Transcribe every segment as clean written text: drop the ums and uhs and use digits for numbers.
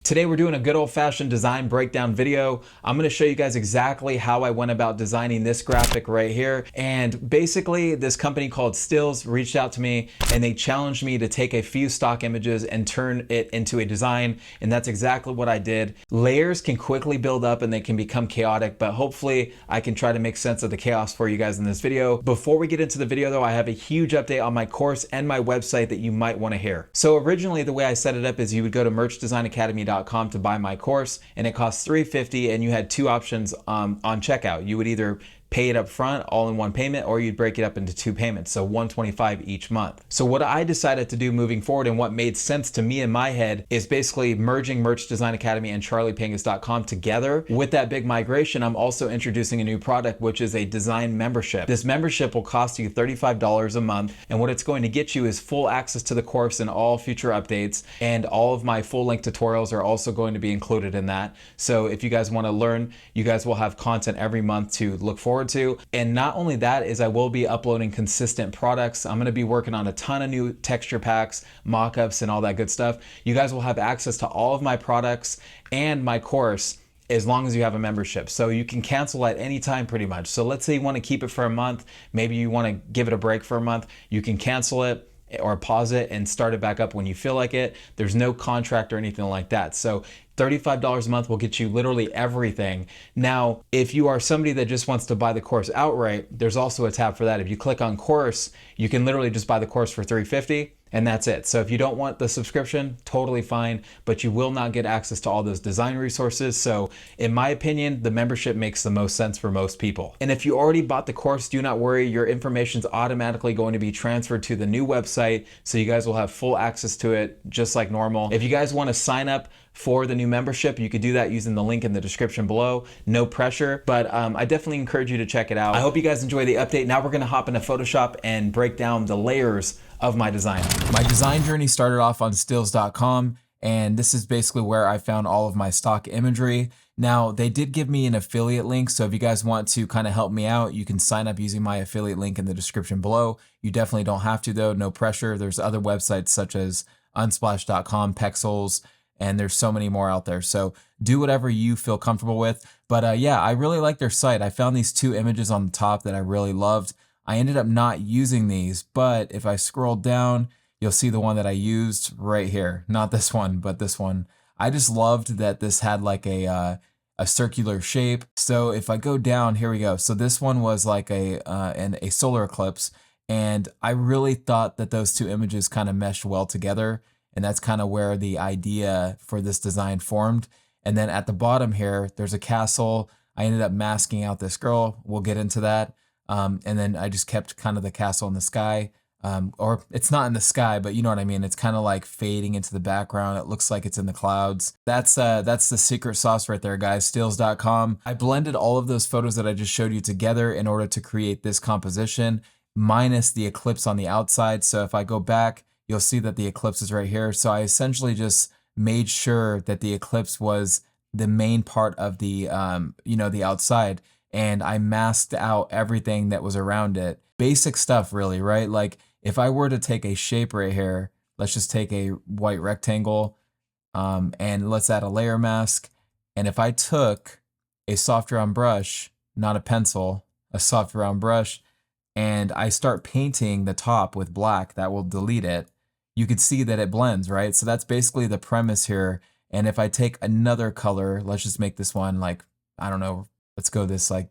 Today we're doing a good old-fashioned design breakdown video. I'm going to show you guys exactly how I went about designing this graphic right here. And basically this company called Stills reached out to me and they challenged me to take a few stock images and turn it into a design. And that's exactly what I did. Layers can quickly build up and they can become chaotic, but hopefully I can try to make sense of the chaos for you guys in this video. Before we get into the video though, I have a huge update on my course and my website that you might want to hear. So originally the way I set it up is you would go to merchdesignacademy.com to buy my course, and it costs $350, and you had two options on checkout. You would either pay it up front all in one payment, or you'd break it up into two payments, so $125 each month. So what I decided to do moving forward and what made sense to me in my head is basically merging Merch Design Academy and charliepangus.com together. With that big migration, I'm also introducing a new product, which is a design membership. This membership will cost you $35 a month, and what it's going to get you is full access to the course and all future updates, and all of my full length tutorials are also going to be included in that. So if you guys want to learn, you guys will have content every month to look forward to. And not only that is I will be uploading consistent products. I'm going to be working on a ton of new texture packs, mock-ups, and all that good stuff. You guys will have access to all of my products and my course as long as you have a membership. So you can cancel at any time pretty much. So let's say you want to keep it for a month, maybe you want to give it a break for a month, you can cancel it or pause it and start it back up when you feel like it. There's no contract or anything like that. So $35 a month will get you literally everything. Now, if you are somebody that just wants to buy the course outright, there's also a tab for that. If you click on course, you can literally just buy the course for $350. And that's it. So if you don't want the subscription, totally fine, but you will not get access to all those design resources. So in my opinion, the membership makes the most sense for most people. And if you already bought the course, do not worry, your information is automatically going to be transferred to the new website. So you guys will have full access to it just like normal. If you guys want to sign up for the new membership, you could do that using the link in the description below. No pressure, but I definitely encourage you to check it out. I hope you guys enjoy the update. Now we're gonna hop into Photoshop and break down the layers of my design. My design journey started off on stills.com, and this is basically where I found all of my stock imagery. Now, they did give me an affiliate link, so if you guys want to kind of help me out, you can sign up using my affiliate link in the description below. You definitely don't have to though, no pressure. There's other websites such as unsplash.com, Pexels, and there's so many more out there. So do whatever you feel comfortable with. But yeah, I really like their site. I found these two images on the top that I really loved. I ended up not using these, but if I scroll down, you'll see the one that I used right here. Not this one, but this one. I just loved that this had like a circular shape. So if I go down, here we go. So this one was like a solar eclipse. And I really thought that those two images kind of meshed well together. And that's kind of where the idea for this design formed. And then at the bottom here, there's a castle. I ended up masking out this girl. We'll get into that. And then I just kept kind of the castle in the sky. Or it's not in the sky, but you know what I mean? It's kind of like fading into the background. It looks like it's in the clouds. That's the secret sauce right there, guys, stills.com. I blended all of those photos that I just showed you together in order to create this composition, minus the eclipse on the outside. So if I go back, you'll see that the eclipse is right here. So I essentially just made sure that the eclipse was the main part of the, the outside, and I masked out everything that was around it. Basic stuff really, right? Like if I were to take a shape right here, let's just take a white rectangle, and let's add a layer mask. And if I took a soft round brush, not a pencil, a soft round brush, and I start painting the top with black, that will delete it. You could see that it blends, right? So that's basically the premise here. And if I take another color, let's just make this one like, I don't know, let's go this like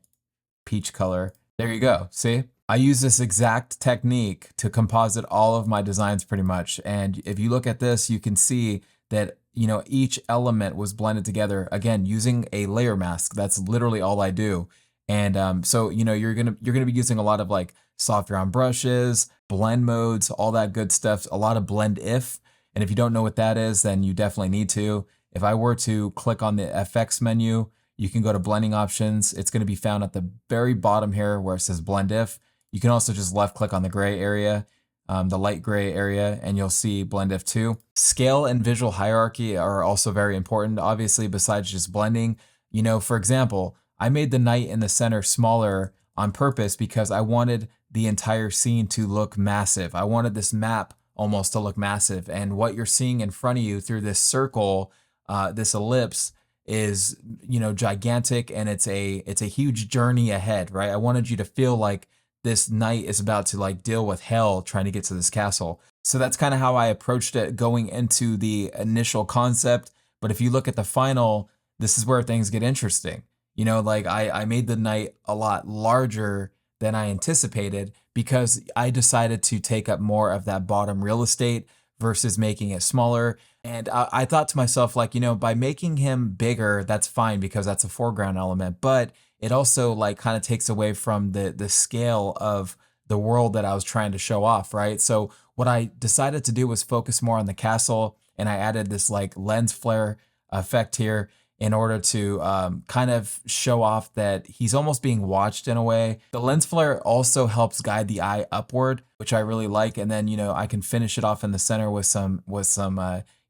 peach color. There you go, see? I use this exact technique to composite all of my designs pretty much. And if you look at this, you can see that, each element was blended together, again, using a layer mask. That's literally all I do. And so, you're gonna be using a lot of like soft round brushes, blend modes, all that good stuff, a lot of blend if. And if you don't know what that is, then you definitely need to. If I were to click on the FX menu, you can go to blending options. It's going to be found at the very bottom here where it says blend if. You can also just left click on the gray area, the light gray area, and you'll see blend if too. Scale and visual hierarchy are also very important, obviously, besides just blending. For example, I made the night in the center smaller on purpose because I wanted the entire scene to look massive. I wanted this map almost to look massive. And what you're seeing in front of you through this circle this ellipse is, you know, gigantic, and it's a huge journey ahead, right? I wanted you to feel like this knight is about to like deal with hell trying to get to this castle. So that's kind of how I approached it going into the initial concept. But if you look at the final, this is where things get interesting. You know, like I made the knight a lot larger than I anticipated because I decided to take up more of that bottom real estate versus making it smaller. And I thought to myself, like, you know, by making him bigger, that's fine because that's a foreground element. But it also like kind of takes away from the scale of the world that I was trying to show off, right? So what I decided to do was focus more on the castle, and I added this like lens flare effect here in order to kind of show off that he's almost being watched in a way. The lens flare also helps guide the eye upward, which I really like. And then, you know, I can finish it off in the center with some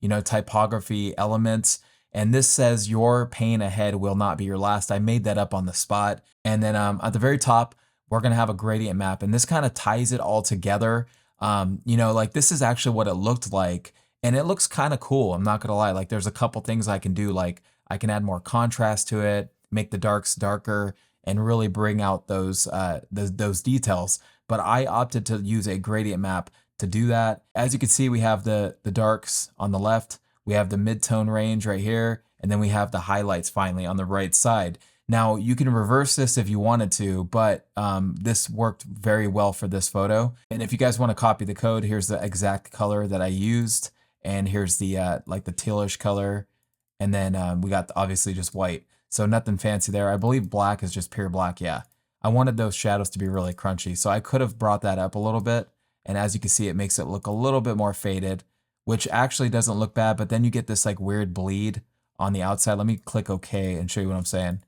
you know, typography elements. And this says your pain ahead will not be your last. I made that up on the spot. And then at the very top, we're gonna have a gradient map, and this kind of ties it all together. You know, like this is actually what it looked like, and it looks kind of cool. I'm not gonna lie. Like there's a couple things I can do, like I can add more contrast to it, make the darks darker, and really bring out those details. But I opted to use a gradient map to do that. As you can see, we have the darks on the left, we have the mid-tone range right here, and then we have the highlights finally on the right side. Now you can reverse this if you wanted to, but this worked very well for this photo. And if you guys want to copy the code, here's the exact color that I used, and here's the like the tealish color, and then we got obviously just white. So nothing fancy there. I believe black is just pure black. Yeah, I wanted those shadows to be really crunchy, so I could have brought that up a little bit. And as you can see, it makes it look a little bit more faded, which actually doesn't look bad. But then you get this like weird bleed on the outside. Let me click OK and show you what I'm saying.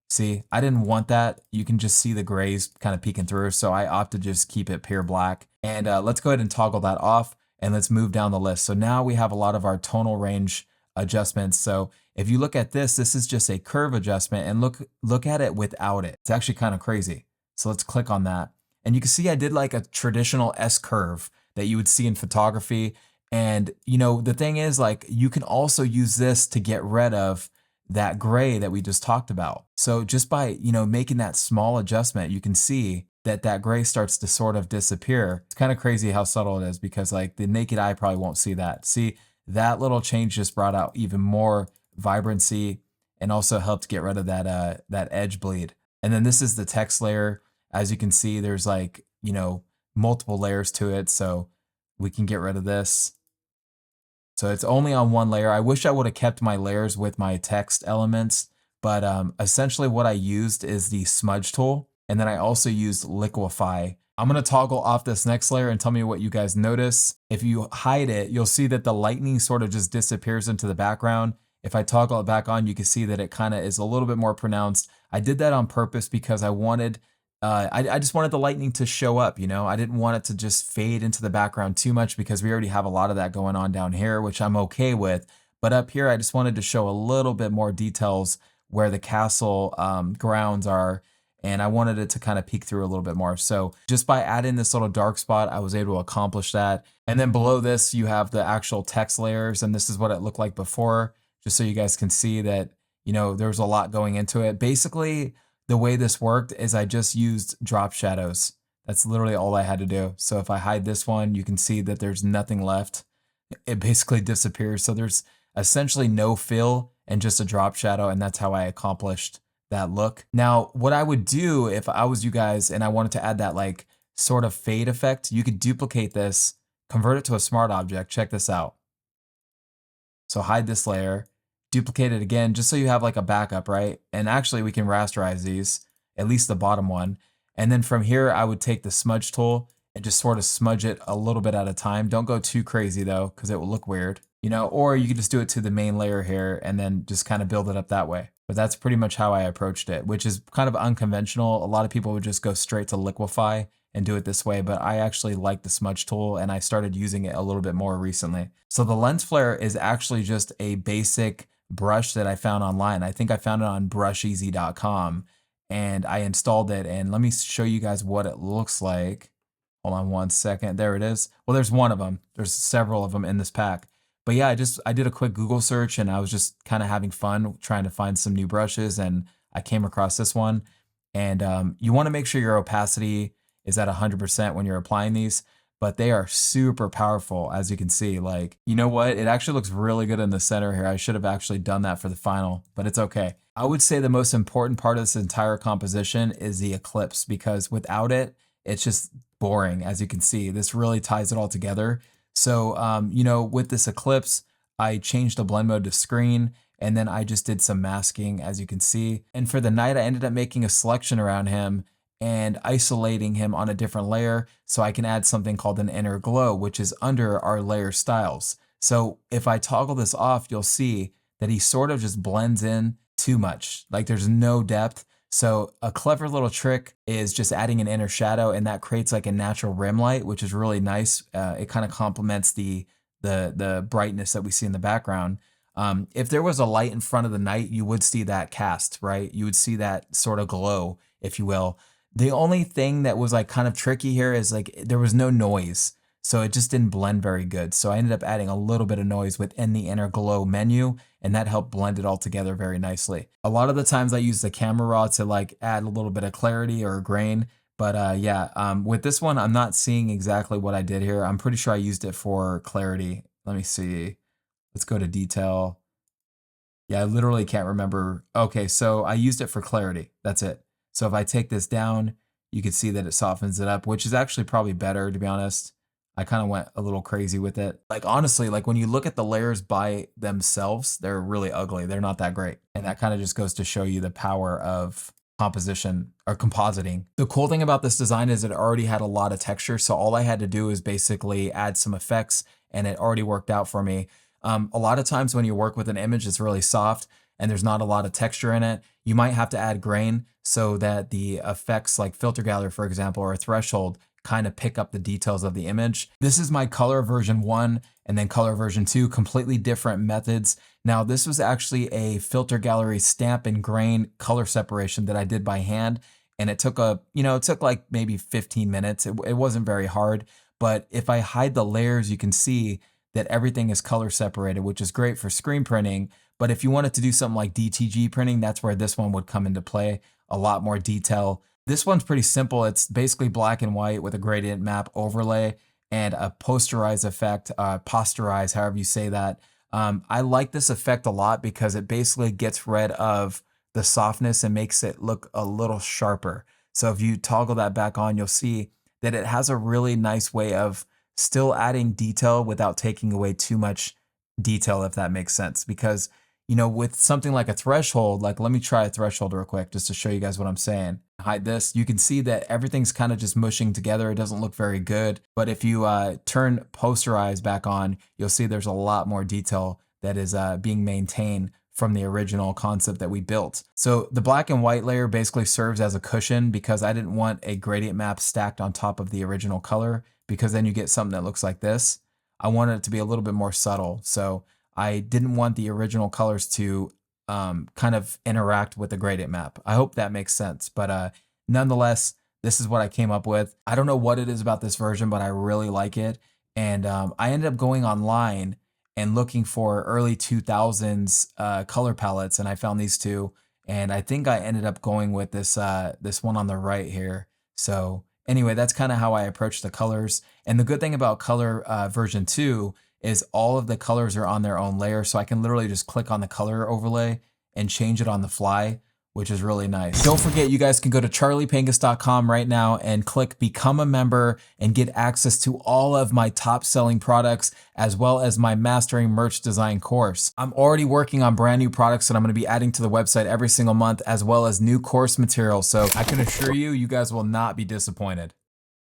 See, I didn't want that. You can just see the grays kind of peeking through. So I opted to just keep it pure black. And let's go ahead and toggle that off, and let's move down the list. So now we have a lot of our tonal range adjustments. So if you look at this, this is just a curve adjustment, and look at it without it. It's actually kind of crazy. So let's click on that. And you can see I did like a traditional S curve that you would see in photography. And you know, the thing is, like, you can also use this to get rid of that gray that we just talked about. So just by, you know, making that small adjustment, you can see that that gray starts to sort of disappear. It's kind of crazy how subtle it is, because like the naked eye probably won't see that. See, that little change just brought out even more vibrancy and also helped get rid of that edge bleed. And then this is the text layer. As you can see, there's like, you know, multiple layers to it. So we can get rid of this. So it's only on one layer. I wish I would have kept my layers with my text elements, but essentially what I used is the smudge tool. And then I also used liquify. I'm gonna toggle off this next layer and tell me what you guys notice. If you hide it, you'll see that the lightning sort of just disappears into the background. If I toggle it back on, you can see that it kind of is a little bit more pronounced. I did that on purpose because I wanted, I just wanted the lightning to show up, you know? I didn't want it to just fade into the background too much because we already have a lot of that going on down here, which I'm okay with. But up here, I just wanted to show a little bit more details where the castle grounds are, and I wanted it to kind of peek through a little bit more. So just by adding this little dark spot, I was able to accomplish that. And then below this, you have the actual text layers, and this is what it looked like before, just so you guys can see that, you know, there's a lot going into it. Basically, the way this worked is I just used drop shadows. That's literally all I had to do. So if I hide this one, you can see that there's nothing left. It basically disappears. So there's essentially no fill and just a drop shadow, and that's how I accomplished that look. Now, what I would do if I was you guys and I wanted to add that like sort of fade effect, you could duplicate this, convert it to a smart object. Check this out. So hide this layer, duplicate it again, just so you have like a backup, right? And actually we can rasterize these, at least the bottom one. And then from here, I would take the smudge tool and just sort of smudge it a little bit at a time. Don't go too crazy though, because it will look weird, you know, or you could just do it to the main layer here and then just kind of build it up that way. But that's pretty much how I approached it, which is kind of unconventional. A lot of people would just go straight to liquify and do it this way, but I actually like the smudge tool and I started using it a little bit more recently. So the lens flare is actually just a basic brush that I found online. I think I found it on brusheezy.com and I installed it, and let me show you guys what it looks like. Hold on one second. There it is. Well, there's one of them. There's several of them in this pack. But yeah, I did a quick Google search and I was just kind of having fun trying to find some new brushes, and I came across this one. And you want to make sure your opacity is at 100% when you're applying these, but they are super powerful, as you can see. Like, you know what? It actually looks really good in the center here. I should have actually done that for the final, but it's okay. I would say the most important part of this entire composition is the eclipse, because without it, it's just boring. As you can see, this really ties it all together. So, you know, with this eclipse, I changed the blend mode to screen, and then I just did some masking, as you can see. And for the night, I ended up making a selection around him and isolating him on a different layer so I can add something called an inner glow, which is under our layer styles. So if I toggle this off, you'll see that he sort of just blends in too much. Like, there's no depth. So a clever little trick is just adding an inner shadow, and that creates like a natural rim light, which is really nice. It kind of complements the brightness that we see in the background. If there was a light in front of the night, you would see that cast, right? You would see that sort of glow, if you will. The only thing that was like kind of tricky here is like there was no noise, so it just didn't blend very good. So I ended up adding a little bit of noise within the inner glow menu, and that helped blend it all together very nicely. A lot of the times I use the camera raw to like add a little bit of clarity or grain, but yeah, with this one, I'm not seeing exactly what I did here. I'm pretty sure I used it for clarity. Let me see. Let's go to detail. Yeah, I literally can't remember. Okay, so I used it for clarity. That's it. So if I take this down, you can see that it softens it up, which is actually probably better, to be honest. I kind of went a little crazy with it. Like, honestly, like when you look at the layers by themselves, they're really ugly. They're not that great. And that kind of just goes to show you the power of composition or compositing. The cool thing about this design is it already had a lot of texture. So all I had to do is basically add some effects, and it already worked out for me. A lot of times when you work with an image that's really soft and there's not a lot of texture in it, you might have to add grain so that the effects like filter gallery, for example, or a threshold kind of pick up the details of the image. This is my color version 1 and then color version 2, completely different methods. Now, this was actually a filter gallery stamp and grain color separation that I did by hand. And it took it took like maybe 15 minutes. It wasn't very hard, but if I hide the layers, you can see that everything is color separated, which is great for screen printing. But if you wanted to do something like DTG printing, that's where this one would come into play. A lot more detail. This one's pretty simple. It's basically black and white with a gradient map overlay and a posterize effect, posterize, however you say that. I like this effect a lot because it basically gets rid of the softness and makes it look a little sharper. So if you toggle that back on, you'll see that it has a really nice way of still adding detail without taking away too much detail, if that makes sense. Because, you know, with something like a threshold, like let me try a threshold real quick just to show you guys what I'm saying. Hide this. You can see that everything's kind of just mushing together. It doesn't look very good. But if you turn posterize back on, you'll see there's a lot more detail that is being maintained from the original concept that we built. So the black and white layer basically serves as a cushion because I didn't want a gradient map stacked on top of the original color, because then you get something that looks like this. I wanted it to be a little bit more subtle. So I didn't want the original colors to kind of interact with the gradient map. I hope that makes sense. But nonetheless, this is what I came up with. I don't know what it is about this version, but I really like it. And I ended up going online and looking for early 2000s color palettes, and I found these two. And I think I ended up going with this one on the right here. So anyway, that's kind of how I approach the colors. And the good thing about color version 2 is all of the colors are on their own layer. So I can literally just click on the color overlay and change it on the fly, which is really nice. Don't forget, you guys can go to charliepangus.com right now and click become a member and get access to all of my top selling products, as well as my mastering merch design course. I'm already working on brand new products that I'm going to be adding to the website every single month, as well as new course material. So I can assure you, you guys will not be disappointed.